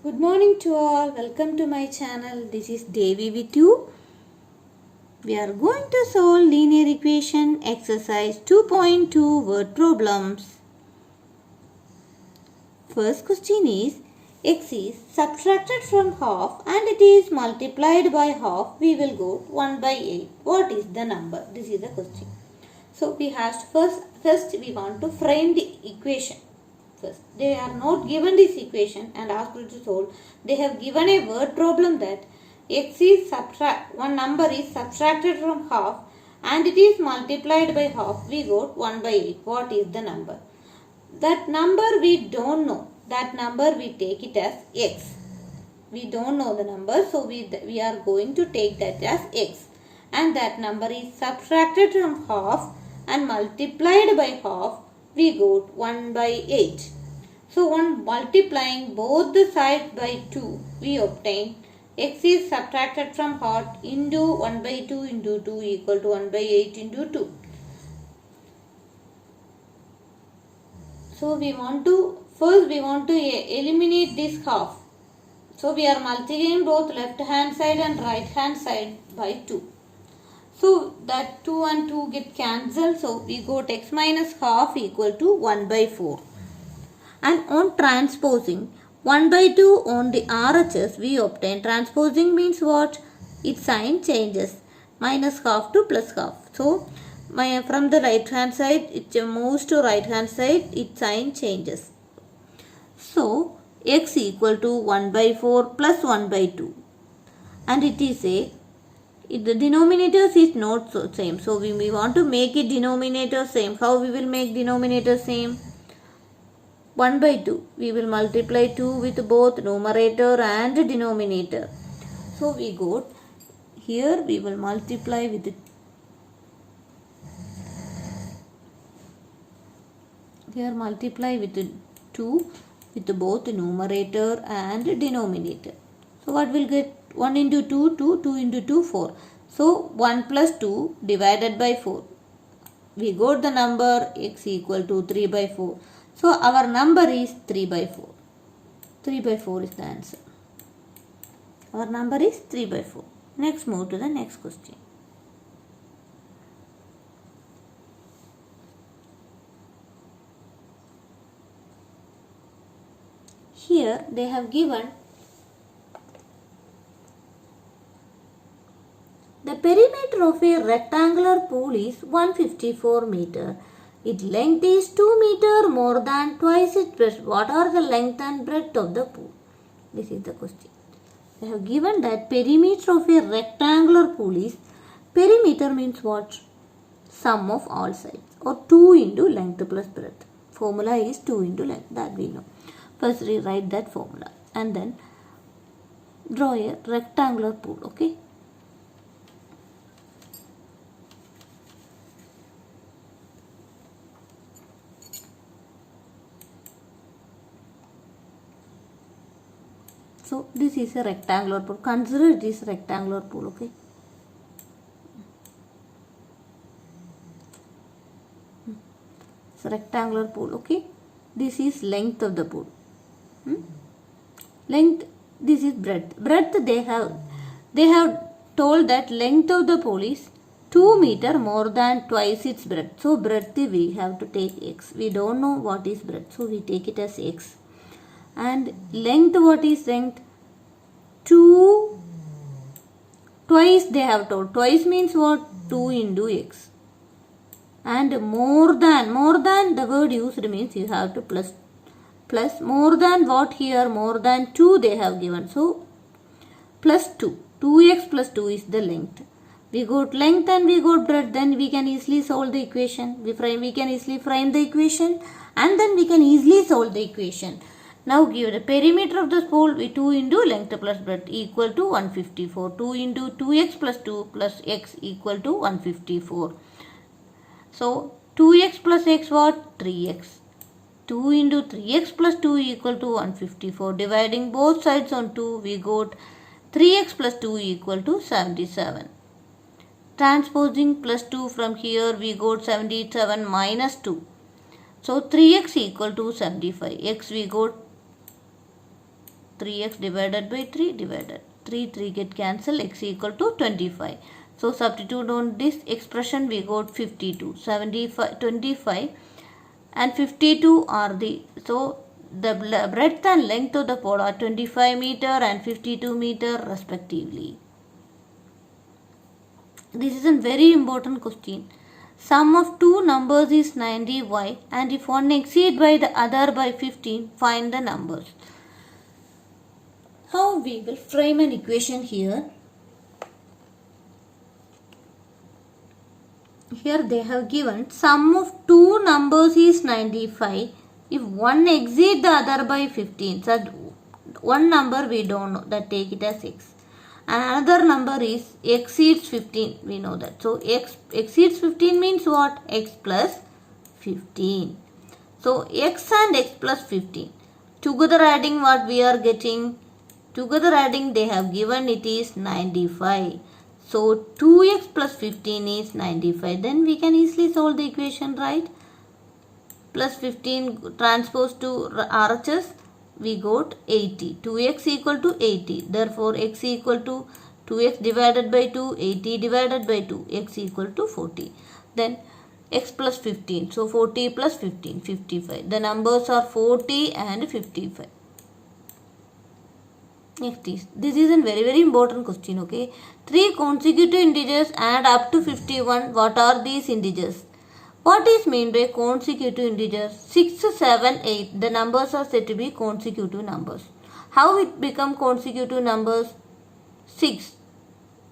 Good morning to all. Welcome to my channel. This is Devi with you. We are going to solve linear equation exercise 2.2 word problems. First question is x is subtracted from half and it is multiplied by half. We will go 1 by 8. What is the number? This is the question. So we have to first we want to frame the equation. First, they are not given this equation and asked to solve. They have given a word problem that x is one number is subtracted from half and it is multiplied by half. We got 1 by 8. What is the number? That number we don't know. That number we take it as x. We don't know the number, so we are going to take that as x. And that number is subtracted from half and multiplied by half. We got 1 by 8. So on multiplying both the sides by 2, we obtain x is subtracted from half into 1 by 2 into 2 equal to 1 by 8 into 2. So we want to eliminate this half. So we are multiplying both left hand side and right hand side by 2. So that 2 and 2 get cancelled. So we got x minus half equal to 1 by 4. And on transposing 1 by 2 on the RHS we obtain. Transposing means what? Its sign changes. Minus half to plus half. So from the right hand side it moves to right hand side. Its sign changes. So x equal to 1 by 4 plus 1 by 2. And it is the denominators is not so same. So we want to make it denominator same. How we will make denominator same? 1 by 2. We will multiply 2 with both numerator and denominator. So we got here we will multiply with 2 with both numerator and denominator. So what will get? 1 into 2, 2, 2 into 2, 4. So 1 plus 2 divided by 4. We got the number x equal to 3 by 4. So our number is 3 by 4. 3 by 4 is the answer. Our number is 3 by 4. Next, move to the next question. Here they have given the perimeter of a rectangular pool is 154 meter. Its length is 2 meter more than twice its breadth. What are the length and breadth of the pool? This is the question. They have given that perimeter of a rectangular pool is, perimeter means what? Sum of all sides or 2 into length plus breadth. Formula is 2 into length, that we know. First rewrite that formula and then draw a rectangular pool, okay? So this is a rectangular pool. Consider it is rectangular pool, okay? It's a rectangular pool, okay? This is length of the pool. Length, this is breadth. Breadth they have told that length of the pool is 2 meter more than twice its breadth. So breadth we have to take x. We don't know what is breadth, so we take it as x. And length, what is length? 2 twice they have told. Twice means what? 2 into x. And more than the word used means you have to plus more than what here? More than 2 they have given. So plus 2. 2x plus 2 is the length. We got length and we got breadth. Then we can easily solve the equation. We can easily frame the equation and then we can easily solve the equation. Now give the perimeter of the pool with 2 into length plus breadth equal to 154. 2 into 2x plus 2 plus x equal to 154. So 2x plus x what? 3x. 2 into 3x plus 2 equal to 154. Dividing both sides on 2, we got 3x plus 2 equal to 77. Transposing plus 2 from here, we got 77 minus 2. So 3x equal to 75. X we got 3x divided by 3 divided. 3 get cancelled, x equal to 25. So substitute on this expression, we got 52. 75, 25 and 52 are the, so the breadth and length of the pole are 25 meter and 52 meter respectively. This is a very important question. Sum of two numbers is 90y, and if one exceeds by the other by 15, find the numbers. How we will frame an equation here. Here they have given sum of two numbers is 95. If one exceeds the other by 15, so one number we don't know, that take it as x. And another number is exceeds 15, we know that. So x exceeds 15 means what? X plus 15. So x and x plus 15. Together adding what we are getting? Together adding they have given it is 95. So 2x plus 15 is 95. Then we can easily solve the equation, right? Plus 15 transposed to RHS, we got 80. 2x equal to 80. Therefore, x equal to 2x divided by 2, 80 divided by 2, x equal to 40. Then x plus 15. So 40 plus 15, 55. The numbers are 40 and 55. Next is, this is a very important question, okay. 3 consecutive integers add up to 51. What are these integers? What is meant by consecutive integers? 6, 7, 8. The numbers are said to be consecutive numbers. How it become consecutive numbers? 6.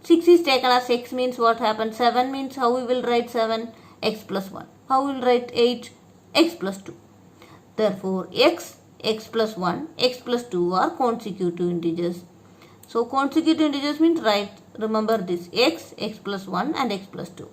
6 is taken as x means what happens? 7 means how we will write 7? X plus 1. How we will write 8? X plus 2. Therefore, x plus 1, x plus 2 are consecutive integers. So, consecutive integers means remember this, x plus 1 and x plus 2.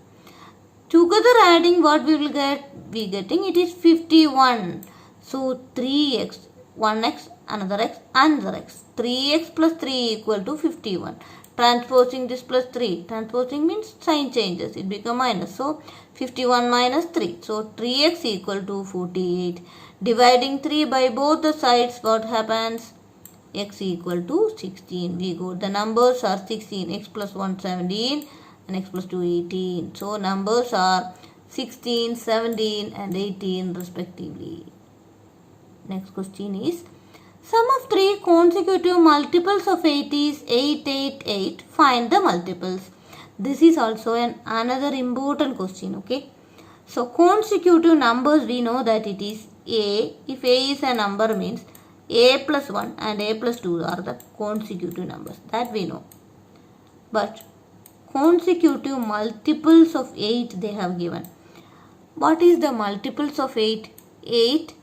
Together adding what we will get? We getting it is 51. So 3x, 1x, another x, another x. 3x plus 3 equal to 51. Transposing this plus 3. Transposing means sign changes. It become minus. So 51 minus 3. So 3x equal to 48. Dividing 3 by both the sides, what happens? X equal to 16. We got the numbers are 16. X plus 1 17. And x plus 2 18. So numbers are 16, 17 and 18 respectively. Next question is, sum of 3 consecutive multiples of 8 is 8, 8, 8. Find the multiples. This is also another important question, okay. So consecutive numbers, we know that it is a. If a is a number means a plus 1 and a plus 2 are the consecutive numbers. That we know. But consecutive multiples of 8 they have given. What is the multiples of 8? 8,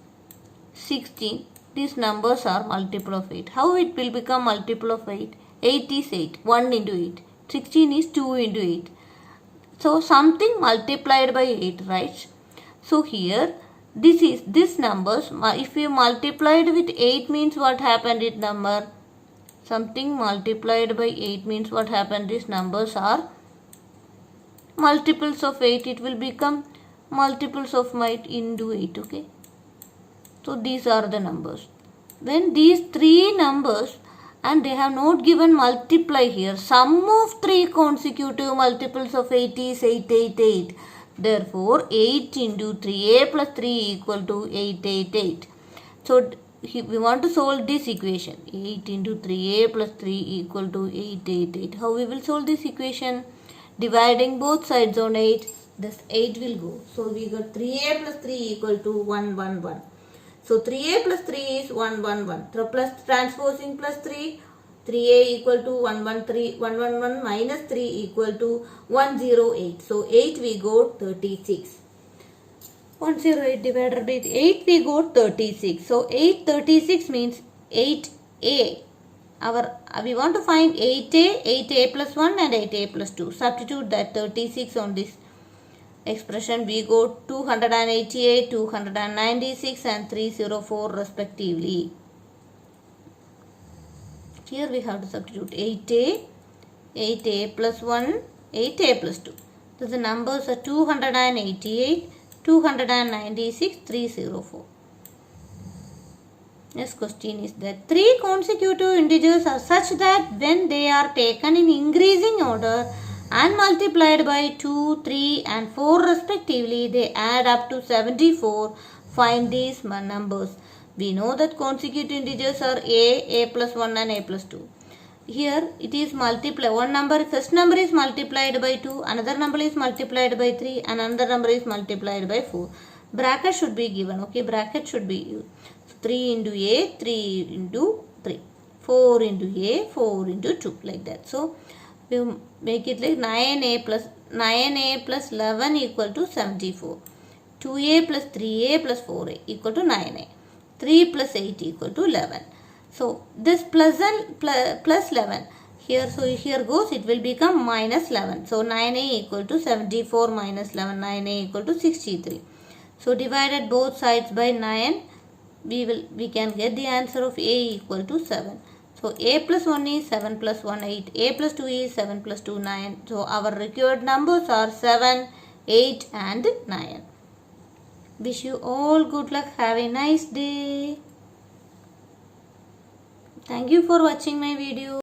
16. These numbers are multiple of 8. How it will become multiple of 8? 8 is 8. 1 into 8. 16 is 2 into 8. So something multiplied by 8, right? So here this numbers, if we multiplied with 8 means what happened with number? Something multiplied by 8 means what happened? These numbers are multiples of 8. It will become multiples of 8 into 8. Okay. So these are the numbers. When these three numbers and they have not given multiply here, sum of 3 consecutive multiples of 8 is 8, 8, 8. Therefore 8 into 3a plus 3 equal to 8, 8, 8. So we want to solve this equation. 8 into 3a plus 3 equal to 8, 8, 8. How we will solve this equation? Dividing both sides on 8, this 8 will go. So we got 3a plus 3 equal to 1, 1, 1. So 3a plus 3 is 1, 1, 1. So plus transposing plus 3, 3a equal to 1, 1, 3, 1, 1, 1 minus 3 equal to 108. So 8 we got 36. 108 divided by 8 we got 36. So 836 means 8a. We want to find 8a, 8a plus 1 and 8a plus 2. Substitute that 36 on this expression. We got 288, 296 and 304 respectively. Here we have to substitute 8a, 8a plus 1, 8a plus 2. So the numbers are 288, 296, 304. Next question is that three consecutive integers are such that when they are taken in increasing order and multiplied by 2, 3 and 4 respectively, they add up to 74. Find these numbers. We know that consecutive integers are a plus 1 and a plus 2. Here it is multiply. One number, first number is multiplied by 2, another number is multiplied by 3 and another number is multiplied by 4. Bracket should be given. Okay, bracket should be used. 3 into a, 3 into 3, 4 into a, 4 into 2, like that. So we make it like 9a plus 11 equal to 74. 2a plus 3a plus 4a equal to 9a. 3 plus 8 equal to 11. So this plus 11 here, so here goes, it will become minus 11. So 9a equal to 74 minus 11, 9a equal to 63. So divided both sides by 9, we can get the answer of a equal to 7. So a plus 1 is 7 plus 1 8, a plus 2 is 7 plus 2 9. So our required numbers are 7, 8 and 9. Wish you all good luck. Have a nice day. Thank you for watching my video.